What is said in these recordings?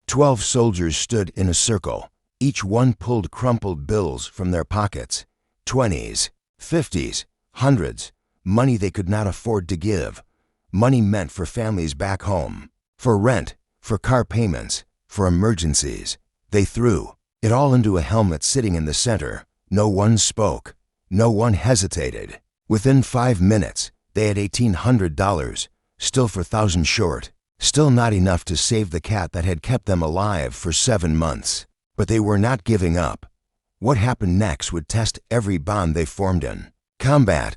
12 soldiers stood in a circle. Each one pulled crumpled bills from their pockets. 20s, 50s, hundreds. Money they could not afford to give. Money meant for families back home. For rent, for car payments, for emergencies. They threw it all into a helmet sitting in the center. No one spoke. No one hesitated. Within 5 minutes, they had $1,800, still 4,000 short. Still not enough to save the cat that had kept them alive for 7 months. But they were not giving up. What happened next would test every bond they formed in combat,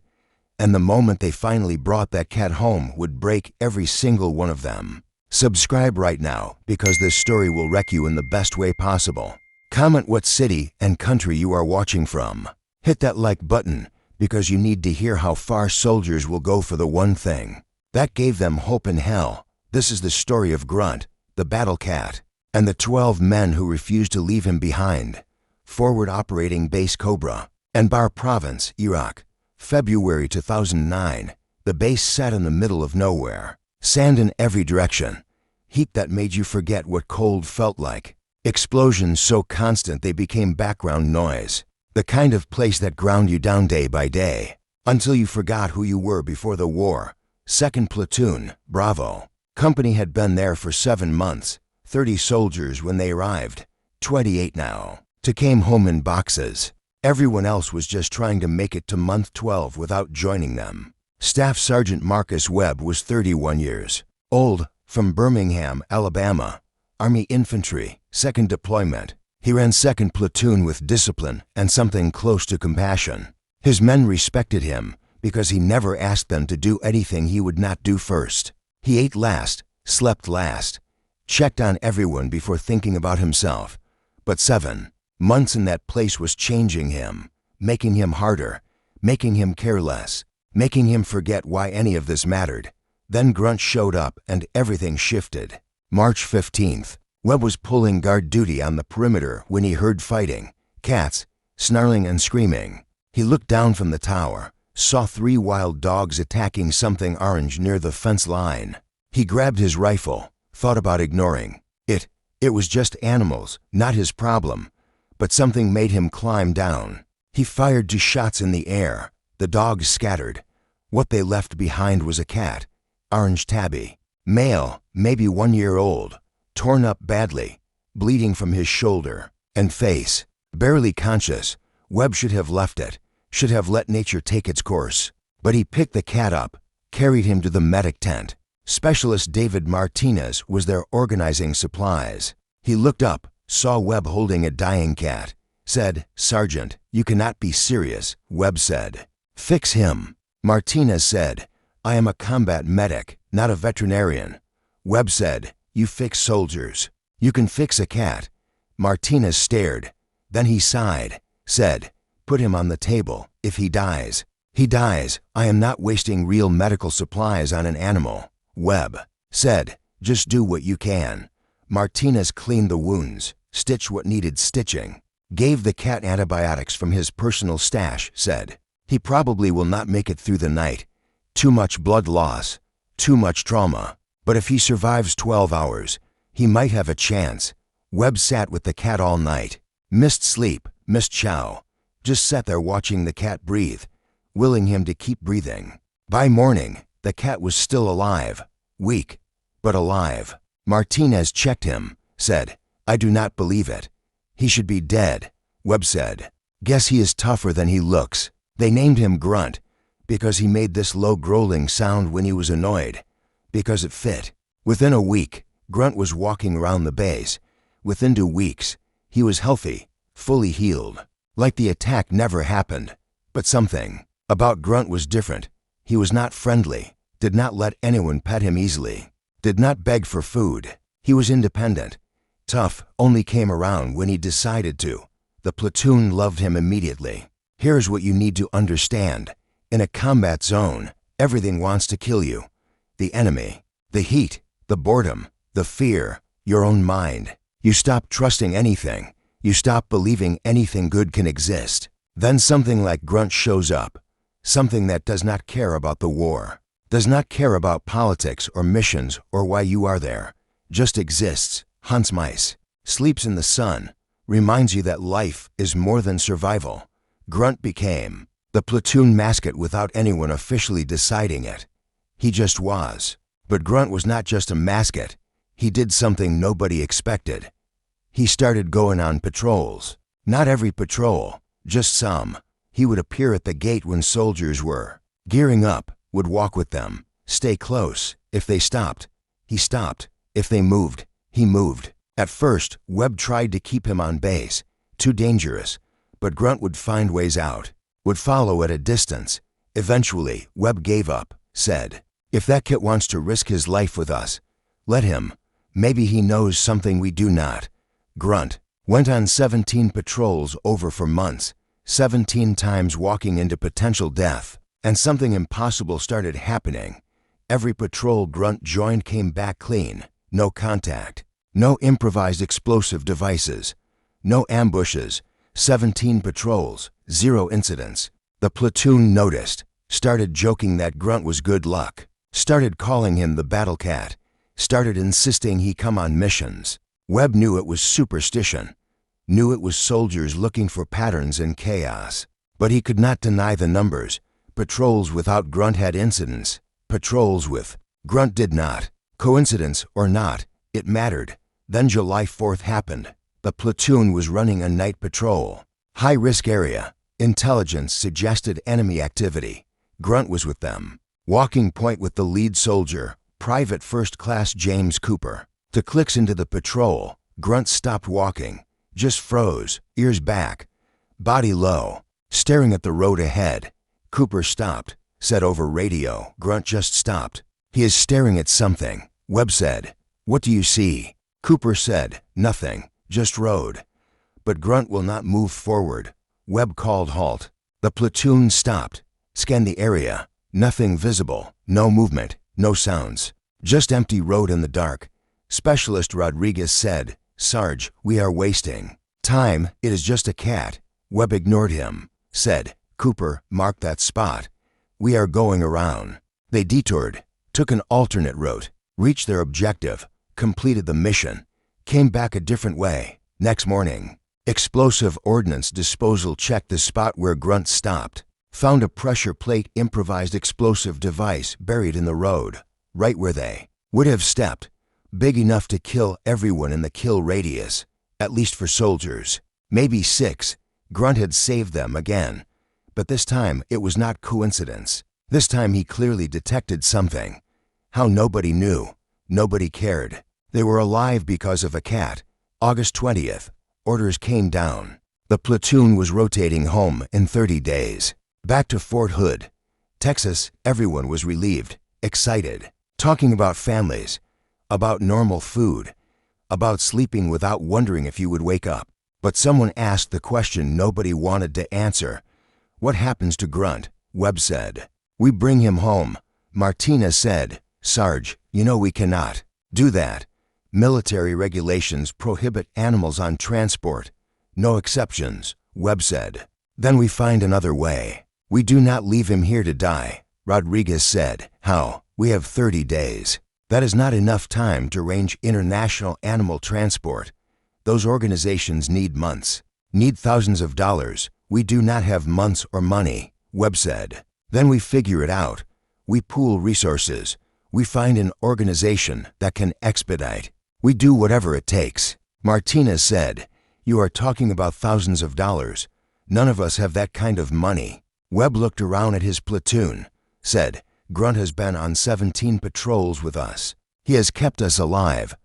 and the moment they finally brought that cat home would break every single one of them. Subscribe right now, because this story will wreck you in the best way possible. Comment what city and country you are watching from. Hit that like button, because you need to hear how far soldiers will go for the one thing that gave them hope in hell. This is the story of Grunt, the battle cat, and the 12 men who refused to leave him behind. Forward Operating Base Cobra, Anbar Province, Iraq, February 2009. The base sat in the middle of nowhere. Sand in every direction. Heat that made you forget what cold felt like. Explosions so constant they became background noise. The kind of place that ground you down day by day, until you forgot who you were before the war. 2nd Platoon, Bravo. Company had been there for 7 months, 30 soldiers when they arrived, 28 now. Came home in boxes. Everyone else was just trying to make it to month 12 without joining them. Staff Sergeant Marcus Webb was 31 years old, from Birmingham, Alabama. Army Infantry, 2nd Deployment. He ran 2nd Platoon with discipline and something close to compassion. His men respected him because he never asked them to do anything he would not do first. He ate last, slept last, checked on everyone before thinking about himself. But 7 months in that place was changing him, making him harder, making him care less, making him forget why any of this mattered. Then Grunt showed up and everything shifted. March 15th, Webb was pulling guard duty on the perimeter when he heard fighting, cats, snarling and screaming. He looked down from the tower, saw 3 wild dogs attacking something orange near the fence line. He grabbed his rifle, thought about ignoring it. It was just animals, not his problem. But something made him climb down. He fired 2 shots in the air. The dogs scattered. What they left behind was a cat, orange tabby, male, maybe 1 year old, torn up badly, bleeding from his shoulder and face. Barely conscious, Webb should have left it, should have let nature take its course. But he picked the cat up, carried him to the medic tent. Specialist David Martinez was there organizing supplies. He looked up, saw Webb holding a dying cat, said, "Sergeant, you cannot be serious," Webb said. "Fix him." Martinez said, "I am a combat medic, not a veterinarian." Webb said, "You fix soldiers. You can fix a cat." Martinez stared. Then he sighed, said, "Put him on the table. If he dies, he dies. I am not wasting real medical supplies on an animal." Webb said, "Just do what you can." Martinez cleaned the wounds, stitched what needed stitching, gave the cat antibiotics from his personal stash, said, "He probably will not make it through the night. Too much blood loss, too much trauma. But if he survives 12 hours, he might have a chance." Webb sat with the cat all night. Missed sleep, missed chow. Just sat there watching the cat breathe, willing him to keep breathing. By morning, the cat was still alive, weak, but alive. Martinez checked him, said, "I do not believe it. He should be dead." Webb said, "Guess he is tougher than he looks." They named him Grunt because he made this low growling sound when he was annoyed, because it fit. Within a week, Grunt was walking around the base. Within 2 weeks, he was healthy, fully healed. Like the attack never happened. But something about Grunt was different. He was not friendly, did not let anyone pet him easily, did not beg for food. He was independent. Tough only came around when he decided to. The platoon loved him immediately. Here's what you need to understand. In a combat zone, everything wants to kill you. The enemy, the heat, the boredom, the fear, your own mind. You stop trusting anything. You stop believing anything good can exist. Then something like Grunt shows up. Something that does not care about the war, does not care about politics or missions or why you are there, just exists, hunts mice, sleeps in the sun, reminds you that life is more than survival. Grunt became the platoon mascot without anyone officially deciding it. He just was. But Grunt was not just a mascot. He did something nobody expected. He started going on patrols. Not every patrol, just some. He would appear at the gate when soldiers were gearing up, would walk with them, stay close. If they stopped, he stopped. If they moved, he moved. At first, Webb tried to keep him on base. Too dangerous. But Grunt would find ways out, would follow at a distance. Eventually, Webb gave up, said, "If that kid wants to risk his life with us, let him. Maybe he knows something we do not." Grunt went on 17 patrols over for months, 17 times walking into potential death, and something impossible started happening. Every patrol Grunt joined came back clean. No contact, no improvised explosive devices, no ambushes. 17 patrols, 0 incidents. The platoon noticed, started joking that Grunt was good luck, started calling him the Battle Cat, started insisting he come on missions. Webb knew it was superstition, knew it was soldiers looking for patterns in chaos. But he could not deny the numbers. Patrols without Grunt had incidents. Patrols with Grunt did not. Coincidence or not, it mattered. Then July 4th happened. The platoon was running a night patrol. High-risk area. Intelligence suggested enemy activity. Grunt was with them. Walking point with the lead soldier, Private First Class James Cooper. To clicks into the patrol, Grunt stopped walking, just froze, ears back, body low, staring at the road ahead. Cooper stopped, said over radio. Grunt just stopped. "He is staring at something," Webb said. "What do you see?" Cooper said, "Nothing, just road." But Grunt will not move forward. Webb called halt. The platoon stopped, scanned the area. Nothing visible, no movement, no sounds. Just empty road in the dark. Specialist Rodriguez said, "Sarge, we are wasting time. It is just a cat." Webb ignored him, said, "Cooper, mark that spot. We are going around." They detoured, took an alternate route, reached their objective, completed the mission, came back a different way. Next morning, explosive ordnance disposal checked the spot where Grunt stopped, found a pressure plate improvised explosive device buried in the road, right where they would have stepped, big enough to kill everyone in the kill radius, at least for soldiers. Maybe 6. Grunt had saved them again. But this time it was not coincidence. This time he clearly detected something. How nobody knew. Nobody cared. They were alive because of a cat. August 20th. Orders came down. The platoon was rotating home in 30 days. Back to Fort Hood, Texas. Everyone was relieved, excited, talking about families, about normal food, about sleeping without wondering if you would wake up. But someone asked the question nobody wanted to answer. "What happens to Grunt?" Webb said. "We bring him home." Martinez said, "Sarge, you know we cannot do that. Military regulations prohibit animals on transport. No exceptions," Webb said. "Then we find another way. We do not leave him here to die." Rodriguez said, "How? We have 30 days. That is not enough time to arrange international animal transport. Those organizations need months, need thousands of dollars. We do not have months or money," Webb said. "Then we figure it out. We pool resources. We find an organization that can expedite. We do whatever it takes." Martinez said, "You are talking about thousands of dollars. None of us have that kind of money." Webb looked around at his platoon, said, "Grunt has been on 17 patrols with us. He has kept us alive.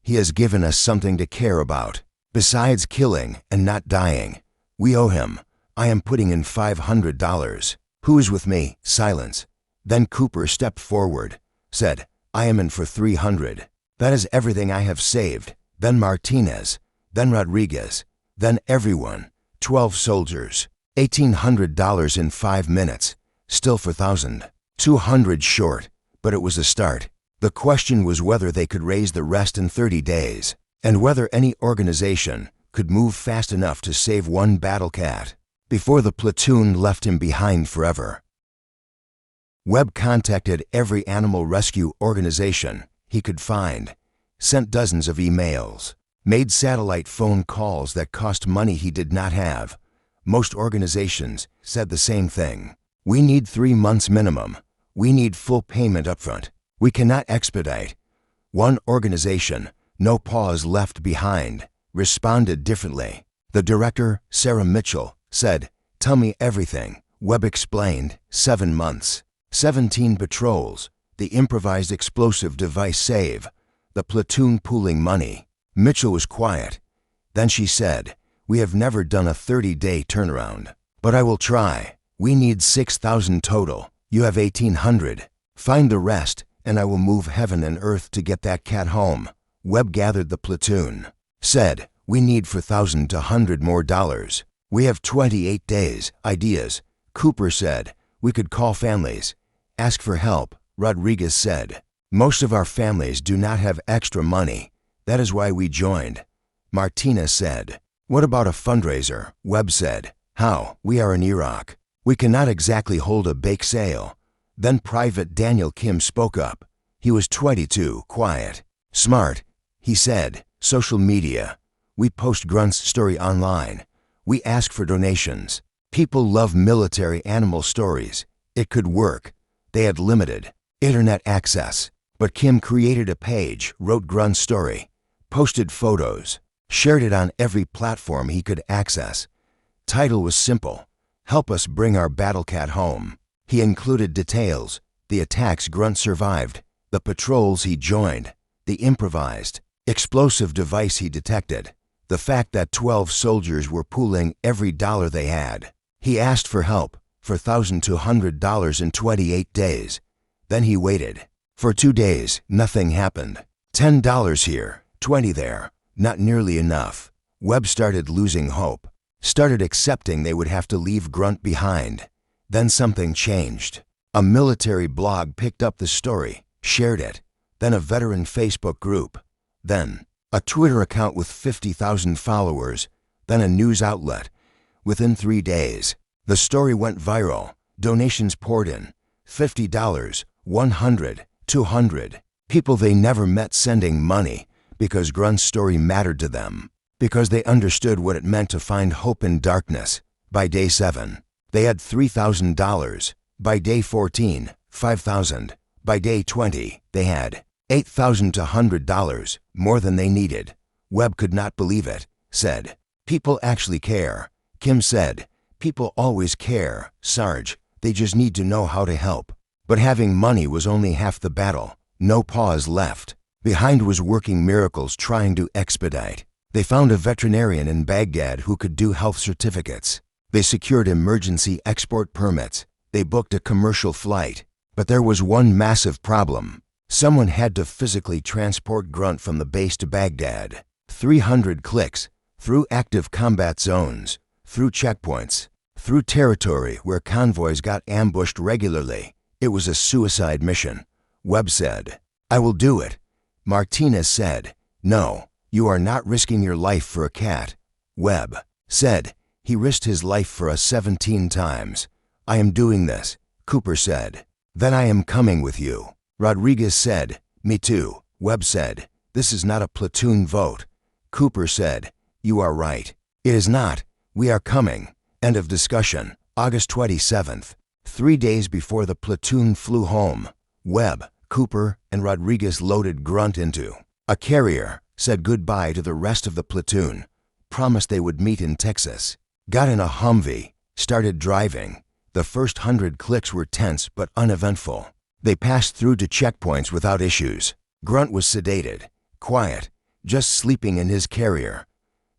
He has given us something to care about. Besides killing and not dying, we owe him. I am putting in $500. Who is with me?" Silence. Then Cooper stepped forward, said, "I am in for 300. That is everything I have saved." Then Martinez, then Rodriguez, then everyone. 12 soldiers. $1,800 in 5 minutes. Still 4,000. 200 short, but it was a start. The question was whether they could raise the rest in 30 days, and whether any organization could move fast enough to save one battle cat before the platoon left him behind forever. Webb contacted every animal rescue organization he could find, sent dozens of emails, made satellite phone calls that cost money he did not have. Most organizations said the same thing. We need 3 months minimum. We need full payment upfront. We cannot expedite. One organization, No Pause Left Behind, responded differently. The director, Sarah Mitchell, said, "Tell me everything." Webb explained, 7 months, 17 patrols, the improvised explosive device save, the platoon pooling money. Mitchell was quiet. Then she said, "We have never done a 30-day turnaround. But I will try. We need 6,000 total. You have 1,800. Find the rest, and I will move heaven and earth to get that cat home." Webb gathered the platoon. Said, "We need $4,000 to $100 more. We have 28 days. Ideas." Cooper said, "We could call families. Ask for help." Rodriguez said, "Most of our families do not have extra money. That is why we joined." Martinez said, "What about a fundraiser?" Webb said, "How? We are in Iraq. We cannot exactly hold a bake sale." Then Private Daniel Kim spoke up. He was 22, quiet, smart. He said, "Social media. We post Grunt's story online. We ask for donations. People love military animal stories. It could work." They had limited internet access, but Kim created a page, wrote Grunt's story, posted photos, shared it on every platform he could access. Title was simple, "Help Us Bring Our Battle Cat Home." He included details, the attacks Grunt survived, the patrols he joined, the improvised explosive device he detected, the fact that 12 soldiers were pooling every dollar they had. He asked for help, for $1,000 to $100 in 28 days. Then he waited. For 2 days, nothing happened. $10 here, 20 there, not nearly enough. Webb started losing hope, started accepting they would have to leave Grunt behind. Then something changed. A military blog picked up the story, shared it. Then a veteran Facebook group. Then a Twitter account with 50,000 followers. Then a news outlet. Within 3 days, the story went viral. Donations poured in. $50, $100, $200. People they never met sending money because Grunt's story mattered to them, because they understood what it meant to find hope in darkness. By day 7, they had $3,000. By day 14, $5,000. By day 20, they had $8,000 to $100, more than they needed. Webb could not believe it, said, "People actually care." Kim said, "People always care, Sarge. They just need to know how to help." But having money was only half the battle. No Pause left. Behind was working miracles trying to expedite. They found a veterinarian in Baghdad who could do health certificates. They secured emergency export permits. They booked a commercial flight. But there was one massive problem. Someone had to physically transport Grunt from the base to Baghdad. 300 clicks, through active combat zones, through checkpoints, through territory where convoys got ambushed regularly. It was a suicide mission. Webb said, "I will do it." Martinez said, "No, you are not risking your life for a cat." Webb said, "He risked his life for us 17 times. I am doing this." Cooper said, "Then I am coming with you." Rodriguez said, "Me too." Webb said, "This is not a platoon vote." Cooper said, "You are right. It is not. We are coming." End of discussion. August 27th. 3 days before the platoon flew home, Webb, Cooper, and Rodriguez loaded Grunt into a carrier, said goodbye to the rest of the platoon, promised they would meet in Texas, got in a Humvee, started driving. The first 100 clicks were tense but uneventful. They passed through to checkpoints without issues. Grunt was sedated, quiet, just sleeping in his carrier.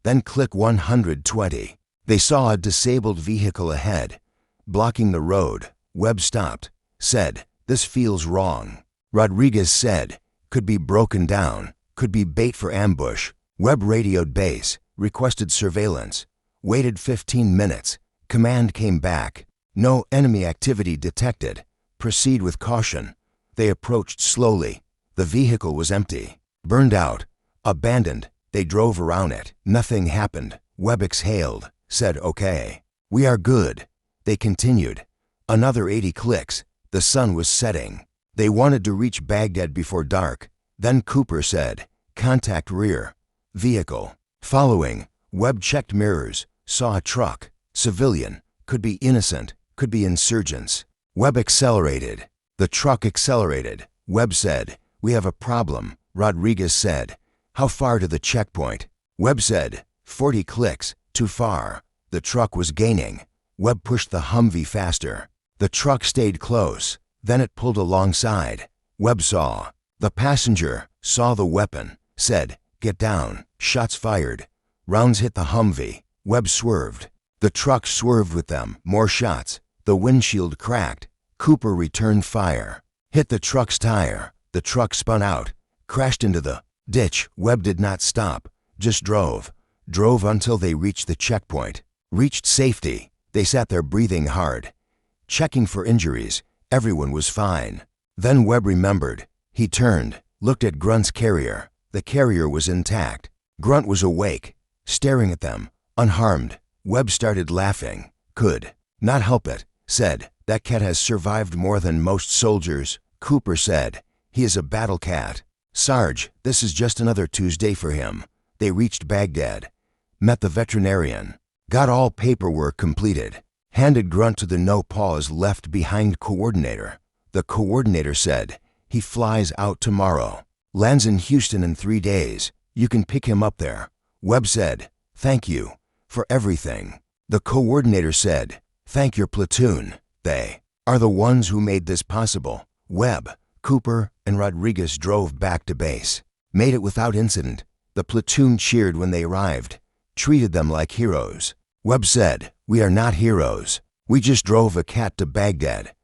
Then click 120. They saw a disabled vehicle ahead, blocking the road. Webb stopped, said, "This feels wrong." Rodriguez said, "Could be broken down, could be bait for ambush." Webb radioed base, requested surveillance, waited 15 minutes. Command came back. No enemy activity detected. Proceed with caution. They approached slowly. The vehicle was empty, burned out, abandoned. They drove around it. Nothing happened. Webb exhaled, said, "Okay. We are good." They continued. Another 80 clicks. The sun was setting. They wanted to reach Baghdad before dark. Then Cooper said, Contact rear. Vehicle. Following. Webb checked mirrors, saw a truck. Civilian. Could be innocent, could be insurgents. Webb accelerated. The truck accelerated. Webb said, "We have a problem." Rodriguez said, "How far to the checkpoint?" Webb said, 40 clicks, too far. The truck was gaining. Webb pushed the Humvee faster. The truck stayed close. Then it pulled alongside. Webb saw. The passenger saw the weapon, said, "Get down." Shots fired. Rounds hit the Humvee. Webb swerved. The truck swerved with them. More shots. The windshield cracked. Cooper returned fire. Hit the truck's tire. The truck spun out. Crashed into the ditch. Webb did not stop. Just drove. Drove until they reached the checkpoint. Reached safety. They sat there breathing hard. Checking for injuries. Everyone was fine. Then Webb remembered. He turned. Looked at Grunt's carrier. The carrier was intact. Grunt was awake. Staring at them. Unharmed. Webb started laughing. Could not help it. Said, "That cat has survived more than most soldiers." Cooper said, "He is a battle cat. Sarge, this is just another Tuesday for him." They reached Baghdad. Met the veterinarian. Got all paperwork completed. Handed Grunt to the no pause left behind coordinator. The coordinator said, "He flies out tomorrow. Lands in Houston in 3 days. You can pick him up there." Webb said, "Thank you for everything." The coordinator said, "Thank your platoon. They are the ones who made this possible." Webb, Cooper, and Rodriguez drove back to base. Made it without incident. The platoon cheered when they arrived. Treated them like heroes. Webb said, "We are not heroes. We just drove a cat to Baghdad."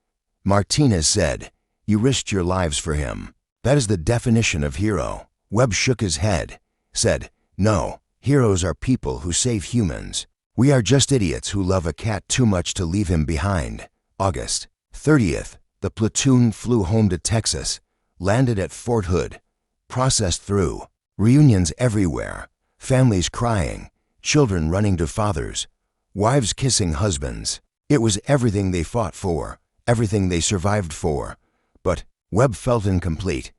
Martinez said, "You risked your lives for him. That is the definition of hero." Webb shook his head. Said, "No, heroes are people who save humans. We are just idiots who love a cat too much to leave him behind." August 30th, the platoon flew home to Texas. Landed at Fort Hood. Processed through. Reunions everywhere. Families crying. Children running to fathers. Wives kissing husbands. It was everything they fought for. Everything they survived for. But Webb felt incomplete.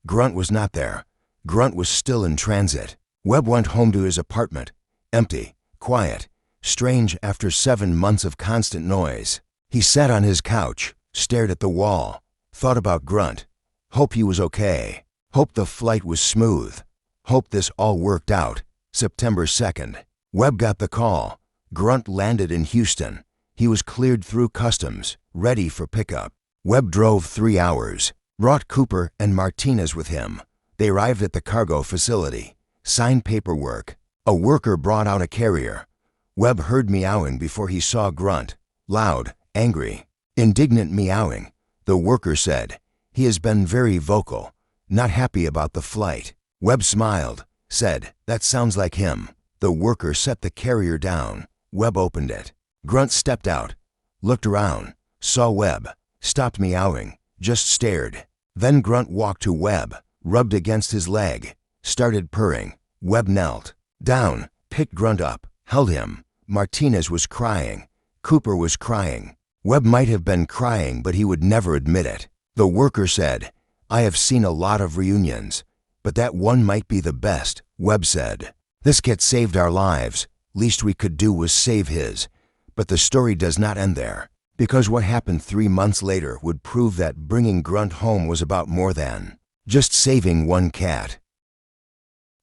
Grunt was not there. Grunt was still in transit. Webb went home to his apartment. Empty. Quiet. Strange after 7 months of constant noise. He sat on his couch, stared at the wall, thought about Grunt. Hope he was okay. Hope the flight was smooth. Hope this all worked out. September 2nd. Webb got the call. Grunt landed in Houston. He was cleared through customs, ready for pickup. Webb drove 3 hours. Brought Cooper and Martinez with him. They arrived at the cargo facility. Signed paperwork. A worker brought out a carrier. Webb heard meowing before he saw Grunt. Loud, angry, indignant meowing. The worker said, "He has been very vocal, not happy about the flight." Webb smiled, said, "That sounds like him." The worker set the carrier down. Webb opened it. Grunt stepped out, looked around, saw Webb, stopped meowing, just stared. Then Grunt walked to Webb, rubbed against his leg, started purring. Webb knelt down, picked Grunt up, held him. Martinez was crying. Cooper was crying. Webb might have been crying, but he would never admit it. The worker said, "I have seen a lot of reunions, but that one might be the best." Webb said, "This cat saved our lives. Least we could do was save his." But the story does not end there, because what happened 3 months later would prove that bringing Grunt home was about more than just saving one cat.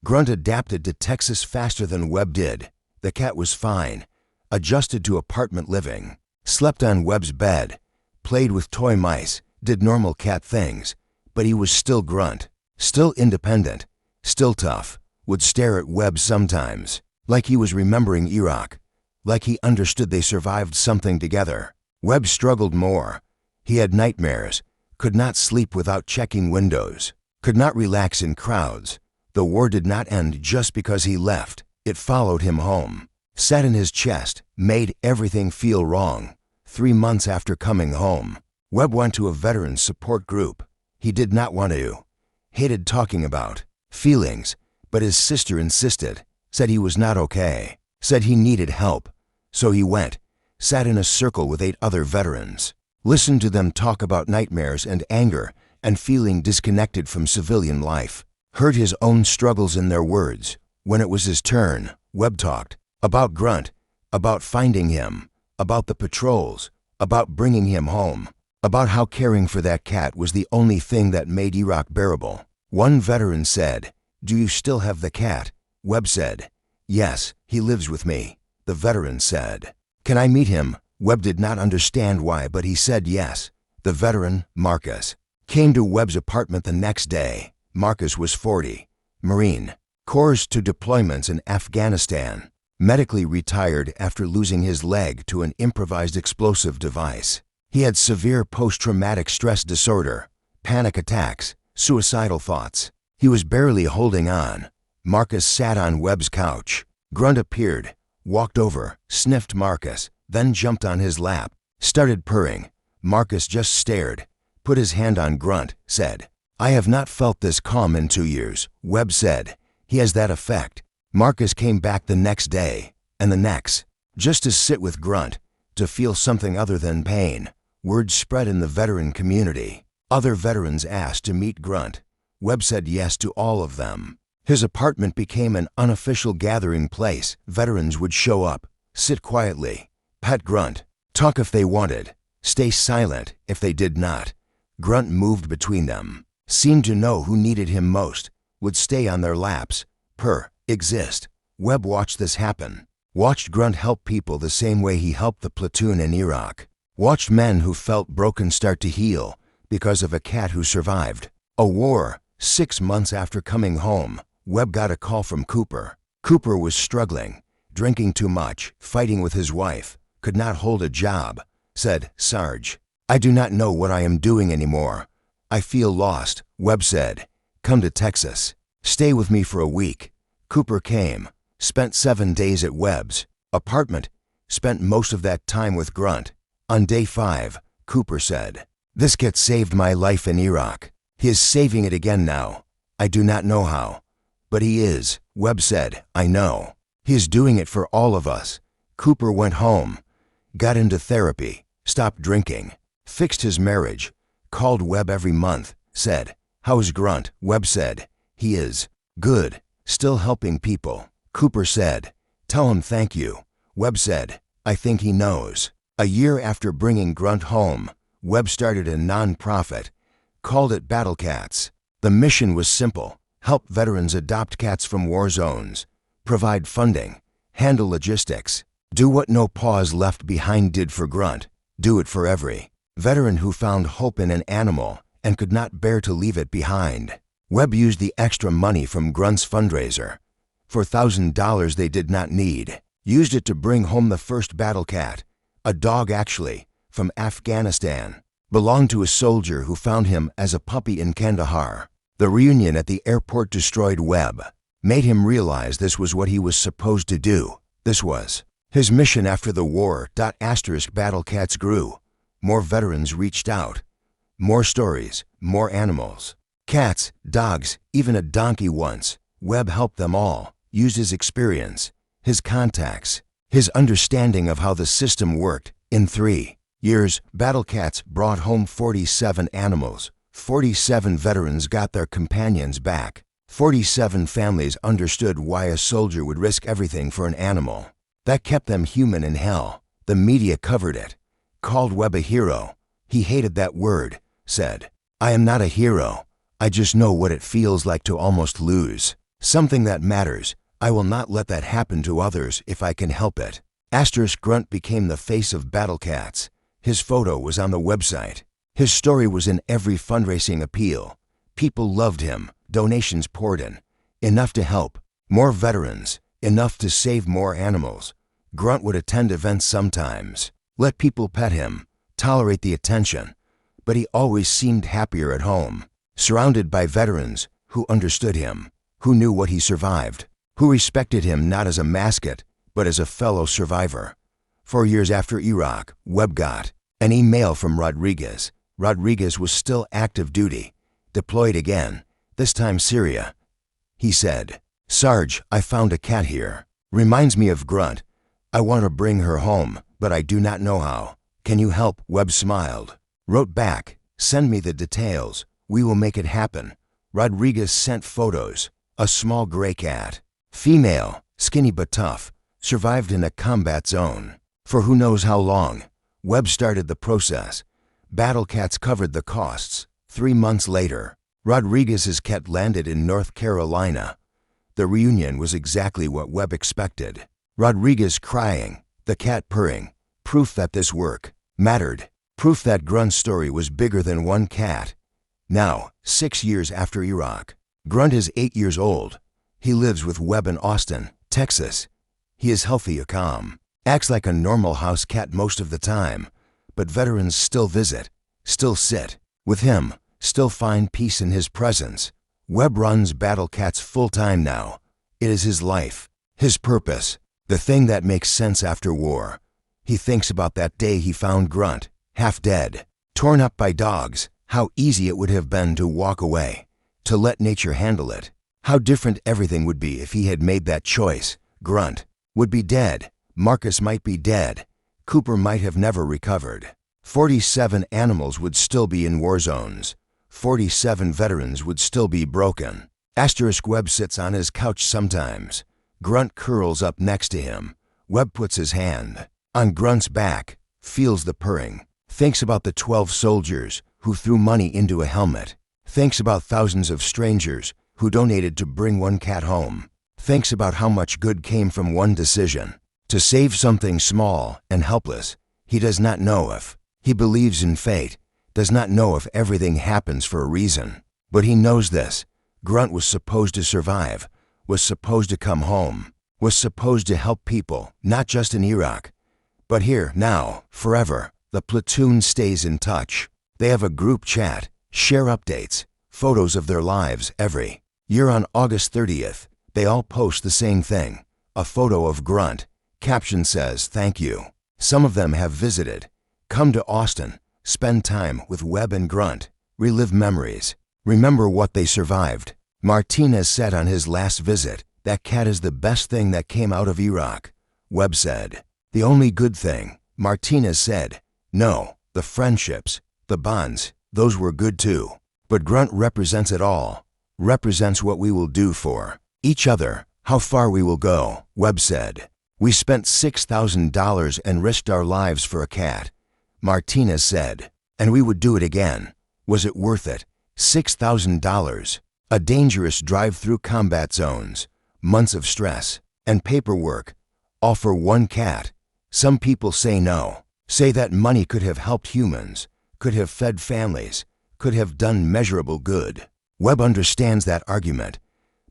Grunt adapted to Texas faster than Webb did. The cat was fine, adjusted to apartment living, slept on Webb's bed, played with toy mice, did normal cat things, but he was still Grunt, still independent, still tough, would stare at Webb sometimes, like he was remembering Iraq, like he understood they survived something together. Webb struggled more. He had nightmares, could not sleep without checking windows, could not relax in crowds. The war did not end just because he left. It followed him home, sat in his chest, made everything feel wrong. 3 months after coming home, Webb went to a veterans support group. He did not want to. Hated talking about feelings, but his sister insisted, said he was not okay, said he needed help. So he went, sat in a circle with 8 other veterans, listened to them talk about nightmares and anger and feeling disconnected from civilian life. heard his own struggles in their words. When it was his turn, Webb talked about Grunt, about finding him, about the patrols, about bringing him home, about how caring for that cat was the only thing that made Iraq bearable. One veteran said, "Do you still have the cat?" Webb said, "Yes, he lives with me." The veteran said, "Can I meet him?" Webb did not understand why, but he said yes. The veteran, Marcus, came to Webb's apartment the next day. Marcus was 40, Marine, Corps to deployments in Afghanistan, medically retired after losing his leg to an improvised explosive device. He had severe post-traumatic stress disorder, panic attacks, suicidal thoughts. He was barely holding on. Marcus sat on Webb's couch. Grunt appeared, walked over, sniffed Marcus, then jumped on his lap, started purring. Marcus just stared, put his hand on Grunt, said, "I have not felt this calm in 2 years." Webb said, "He has that effect." Marcus came back the next day, and the next, just to sit with Grunt, to feel something other than pain. Word spread in the veteran community. Other veterans asked to meet Grunt. Webb said yes to all of them. His apartment became an unofficial gathering place. Veterans would show up, sit quietly, pet Grunt, talk if they wanted, stay silent if they did not. Grunt moved between them, seemed to know who needed him most, would stay on their laps, purr, exist. Webb watched this happen, watched Grunt help people the same way he helped the platoon in Iraq, watched men who felt broken start to heal because of a cat who survived a war. 6 months after coming home, Webb got a call from Cooper. Cooper was struggling, drinking too much, fighting with his wife, could not hold a job. Said, "Sarge, I do not know what I am doing anymore. I feel lost." Webb said, "Come to Texas. Stay with me for a week." Cooper came, spent 7 days at Webb's apartment, spent most of that time with Grunt. On day 5, Cooper said, "This cat saved my life in Iraq. He is saving it again now. I do not know how, but he is." Webb said, "I know. He is doing it for all of us." Cooper went home, got into therapy, stopped drinking, fixed his marriage, called Webb every month, said, "How's Grunt?" Webb said, "He is good, still helping people." Cooper said, "Tell him thank you." Webb said, "I think he knows." A year after bringing Grunt home, Webb started a non-profit, called it Battle Cats. The mission was simple: help veterans adopt cats from war zones, provide funding, handle logistics, do what No Paws Left Behind did for Grunt, do it for every veteran who found hope in an animal and could not bear to leave it behind. Webb used the extra money from Grunt's fundraiser, $4,000 they did not need, used it to bring home the first battle cat, a dog actually, from Afghanistan. Belonged to a soldier who found him as a puppy in Kandahar. The reunion at the airport destroyed Webb, made him realize this was what he was supposed to do. This was his mission after the war. Battle Cats grew. More veterans reached out. More stories, more animals. Cats, dogs, even a donkey once. Webb helped them all, used his experience, his contacts, his understanding of how the system worked. In 3 years, Battle Cats brought home 47 animals. 47 veterans got their companions back. 47 families understood why a soldier would risk everything for an animal. That kept them human in hell. The media covered it, called Webb a hero. He hated that word, said, "I am not a hero. I just know what it feels like to almost lose something that matters. I will not let that happen to others if I can help it." Grunt became the face of Battle Cats. His photo was on the website. His story was in every fundraising appeal. People loved him. Donations poured in. Enough to help more veterans. Enough to save more animals. Grunt would attend events sometimes, let people pet him, tolerate the attention, but he always seemed happier at home, surrounded by veterans who understood him, who knew what he survived, who respected him not as a mascot, but as a fellow survivor. 4 years after Iraq, Webb got an email from Rodriguez. Rodriguez was still active duty, deployed again, this time Syria. He said, "Sarge, I found a cat here. Reminds me of Grunt. I want to bring her home, but I do not know how. Can you help?" Webb smiled, wrote back, "Send me the details. We will make it happen." Rodriguez sent photos. A small gray cat, female, skinny but tough, survived in a combat zone. For who knows how long. Webb started the process. Battle cats covered the costs. 3 months later, Rodriguez's cat landed in North Carolina. The reunion was exactly what Webb expected. Rodriguez crying, the cat purring. Proof that this work mattered. Proof that Grunt's story was bigger than one cat. Now, 6 years after Iraq, Grunt is 8 years old. He lives with Webb in Austin, Texas. He is healthy and calm. Acts like a normal house cat most of the time. But veterans still visit, still sit with him, still find peace in his presence. Webb runs Battle Cats full-time now. It is his life, his purpose, the thing that makes sense after war. He thinks about that day he found Grunt, half dead, torn up by dogs, how easy it would have been to walk away, to let nature handle it. How different everything would be if he had made that choice. Grunt would be dead. Marcus might be dead. Cooper might have never recovered. 47 animals would still be in war zones. 47 veterans would still be broken. Webb sits on his couch sometimes. Grunt curls up next to him. Webb puts his hand on Grunt's back, feels the purring, thinks about the 12 soldiers who threw money into a helmet, thinks about thousands of strangers who donated to bring one cat home, thinks about how much good came from one decision, to save something small and helpless. He does not know if he believes in fate, does not know if everything happens for a reason. But he knows this. Grunt was supposed to survive, was supposed to come home, was supposed to help people, not just in Iraq, but here, now, forever. The platoon stays in touch. They have a group chat, share updates, photos of their lives every year. On August 30th, they all post the same thing, a photo of Grunt. Caption says, "Thank you." Some of them have visited. Come to Austin, spend time with Webb and Grunt, relive memories, remember what they survived. Martinez said on his last visit, "That cat is the best thing that came out of Iraq." Webb said, "The only good thing." Martinez said, "No, the friendships, the bonds, those were good too. But Grunt represents it all, represents what we will do for each other, how far we will go." Webb said, "We spent $6,000 and risked our lives for a cat." Martinez said, "And we would do it again." Was it worth it? $6,000. A dangerous drive through combat zones, months of stress and paperwork, all for one cat. Some people say no, say that money could have helped humans, could have fed families, could have done measurable good. Webb understands that argument,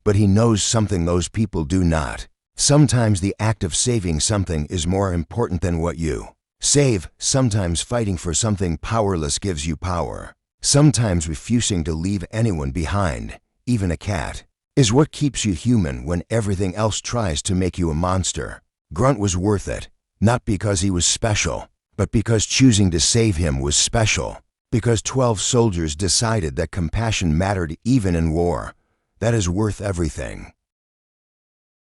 but he knows something those people do not. Sometimes the act of saving something is more important than what you save. Sometimes fighting for something powerless gives you power. Sometimes refusing to leave anyone behind, even a cat, is what keeps you human when everything else tries to make you a monster. Grunt was worth it, not because he was special, but because choosing to save him was special. Because 12 soldiers decided that compassion mattered even in war. That is worth everything.